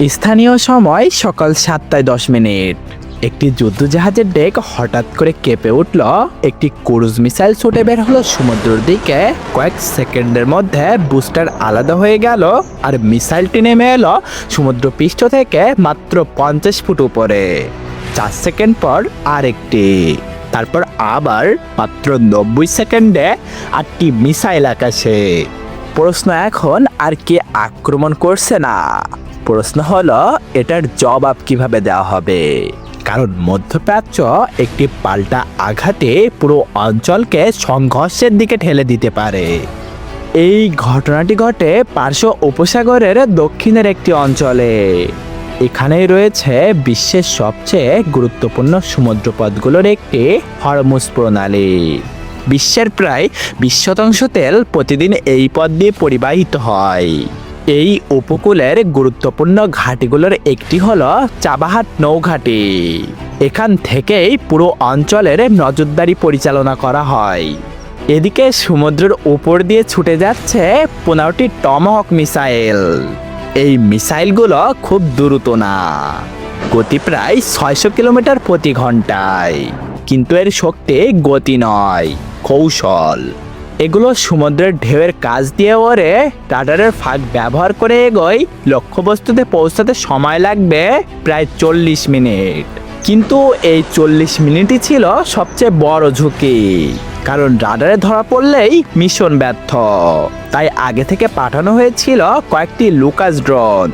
স্থানীয় সময় সকাল 7:10 একটি যুদ্ধজাহাজের ডেক হঠাৎ করে কেঁপে উঠল। একটি ক্রুজ মিসাইল ছুটে বের হলো সমুদ্রের দিকে। কয়েক সেকেন্ডের মধ্যে বুস্টার আলাদা হয়ে গেল আর মিসাইলটি নেমে এলো সমুদ্র পৃষ্ঠ থেকে মাত্র 50 ফুট উপরে। 4 সেকেন্ড পর আরেকটি, তারপর আবার মাত্র 90 সেকেন্ডে 8টি মিসাইল আকাশে। প্রশ্ন এখন আর কে আক্রমণ করছে না, প্রশ্ন হলো এটার জবাব কিভাবে দেওয়া হবে। কারণ মধ্যপ্রাচ্য একটি পাল্টা আঘাতে পুরো অঞ্চলকে সংঘর্ষের দিকে ঠেলে দিতে পারে। এই ঘটনাটি ঘটে পার্শ্ব উপসাগরের দক্ষিণের একটি অঞ্চলে। এখানেই রয়েছে বিশ্বের সবচেয়ে গুরুত্বপূর্ণ সমুদ্রপথগুলোর একটি, হরমুজ প্রণালী। বিশ্বের প্রায় 20% তেল প্রতিদিন এই পথ দিয়ে পরিবাহিত হয়। এই উপকূলের গুরুত্বপূর্ণ ঘাটিগুলোর একটি হলো চাবাহার নৌঘাটি। এখান থেকেই পুরো অঞ্চলের নজরদারি পরিচালনা করা হয়। এদিকে সমুদ্রের উপর দিয়ে ছুটে যাচ্ছে 15টি টমাহক মিসাইল। এই মিসাইলগুলো খুব দ্রুত না, গতি প্রায় 600 কিলোমিটার প্রতি ঘন্টায়। কিন্তু এর শক্তি গতি নয়, কৌশল। এগুলো সমুদ্রের ঢেউয়ের কাছ দিয়ে ওড়ে, রাডারের ফাঁক ব্যবহার করে এগোয়। লক্ষ্যবস্তুতে পৌঁছাতে সময় লাগবে প্রায় 40 মিনিট। কিন্তু এই 40 মিনিটই ছিল সবচেয়ে বড় ঝুঁকি, কারণ রাডারে ধরা পড়লেই মিশন ব্যর্থ। তাই আগে থেকে পাঠানো হয়েছিল কয়েকটি লুকাস ড্রোন।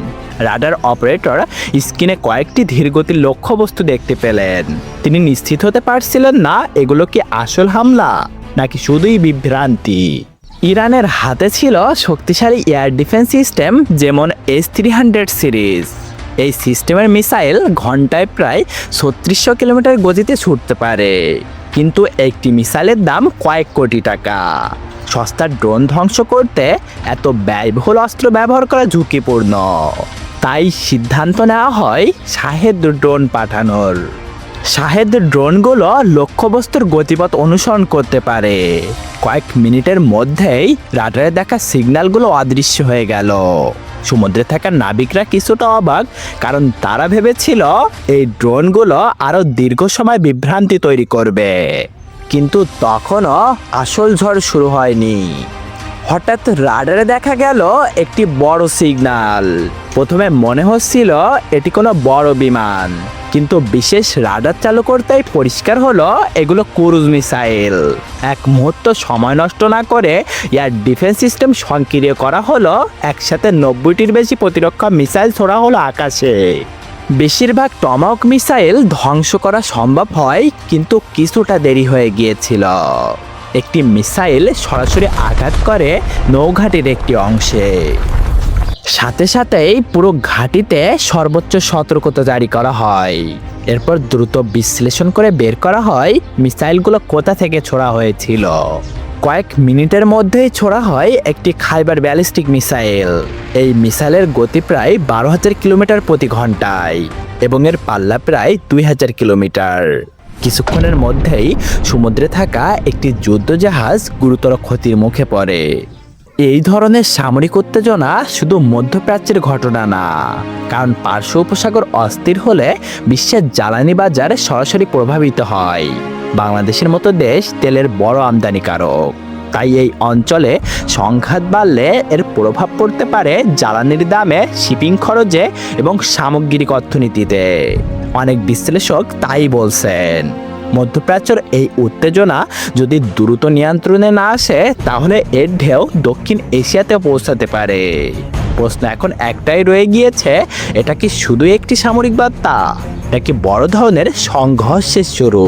রাডার অপারেটর স্ক্রিনে কয়েকটি ধীরগতির লক্ষ্যবস্তু দেখতে পেলেন। তিনি নিশ্চিত হতে পারছিলেন না এগুলো কি আসল হামলা নাকি শুধুই বিভ্রান্তি। ইরানের হাতে ছিল শক্তিশালী এয়ার ডিফেন্স সিস্টেম, যেমন S-300 সিরিজ। এই সিস্টেমের মিসাইল ঘন্টায় প্রায় 3600 কিলোমিটার গতিতে ছুটতে পারে। কিন্তু একটি মিসাইলের দাম কয়েক কোটি টাকা। সস্তা ড্রোন ধ্বংস করতে এত ব্যয়বহুল অস্ত্র ব্যবহার করা ঝুঁকিপূর্ণ। তাই সিদ্ধান্ত নেওয়া হয় শাহেদ ড্রোন পাঠানোর। শাহেদ ড্রোনগুলো লক্ষ্যবস্তুর গতিপথ অনুসরণ করতে পারে। কয়েক মিনিটের মধ্যেই রাডারে দেখা সিগন্যালগুলো অদৃশ্য হয়ে গেল। সমুদ্রে থাকা নাবিকরা কিছুটা অবাক, কারণ তারা ভেবেছিল এই ড্রোনগুলো আরও দীর্ঘ সময় বিভ্রান্তি তৈরি করবে। কিন্তু তখনও আসল ঝড় শুরু হয়নি। হঠাৎ রাডারে দেখা গেল একটি বড় সিগন্যাল। প্রথমে মনে হচ্ছিল এটি কোনো বড় বিমান, কিন্তু বিশেষ রাডার চালু করতেই পরিষ্কার হলো এগুলো ক্রুজ মিসাইল। এক মুহূর্ত সময় নষ্ট না করে এয়ার ডিফেন্স সিস্টেম সক্রিয় করা হলো। একসাথে 90টির বেশি প্রতিরক্ষা মিসাইল ছোড়া হলো আকাশে। বেশিরভাগ টমাহক মিসাইল ধ্বংস করা সম্ভব হয়, কিন্তু কিছুটা দেরি হয়ে গিয়েছিল। একটি মিসাইল সরাসরি আঘাত করে নৌঘাটির একটি অংশে। সাথে সাথেই পুরো ঘাটিতে সর্বোচ্চ সতর্কতা জারি করা হয়। এরপর দ্রুত বিশ্লেষণ করে বের করা হয় মিসাইলগুলো কোথা থেকে ছোড়া হয়েছিল। কয়েক মিনিটের মধ্যেই ছোড়া হয় একটি খাইবার ব্যালিস্টিক মিসাইল। এই মিসাইলের গতি প্রায় 12,000 কিলোমিটার প্রতি ঘন্টায় এবং এর পাল্লা প্রায় 2000 কিলোমিটার। কিছুক্ষণের মধ্যেই সমুদ্রে থাকা একটি যুদ্ধজাহাজ গুরুতর ক্ষতির মুখে পড়ে। এই ধরনের সামরিক উত্তেজনা শুধু মধ্যপ্রাচ্যের ঘটনা না, কারণ পার্শ্ব উপসাগর অস্থির হলে বিশ্বের জ্বালানি বাজার সরাসরি প্রভাবিত হয়। বাংলাদেশের মতো দেশ তেলের বড় আমদানিকারক। তাই এই অঞ্চলে সংঘাত বাড়লে এর প্রভাব পড়তে পারে জ্বালানির দামে, শিপিং খরচে এবং সামগ্রিক অর্থনীতিতে। অনেক বিশ্লেষক তাই বলছেন, মধ্যপ্রাচ্যের এই উত্তেজনা যদি দ্রুত নিয়ন্ত্রণে না আসে তাহলে এর ঢেউ দক্ষিণ এশিয়াতে পৌঁছাতে পারে। প্রশ্ন এখন একটাই রয়ে গিয়েছে, এটা কি শুধু একটি সামরিক বার্তা নাকি বড় ধরনের সংঘর্ষের শুরু?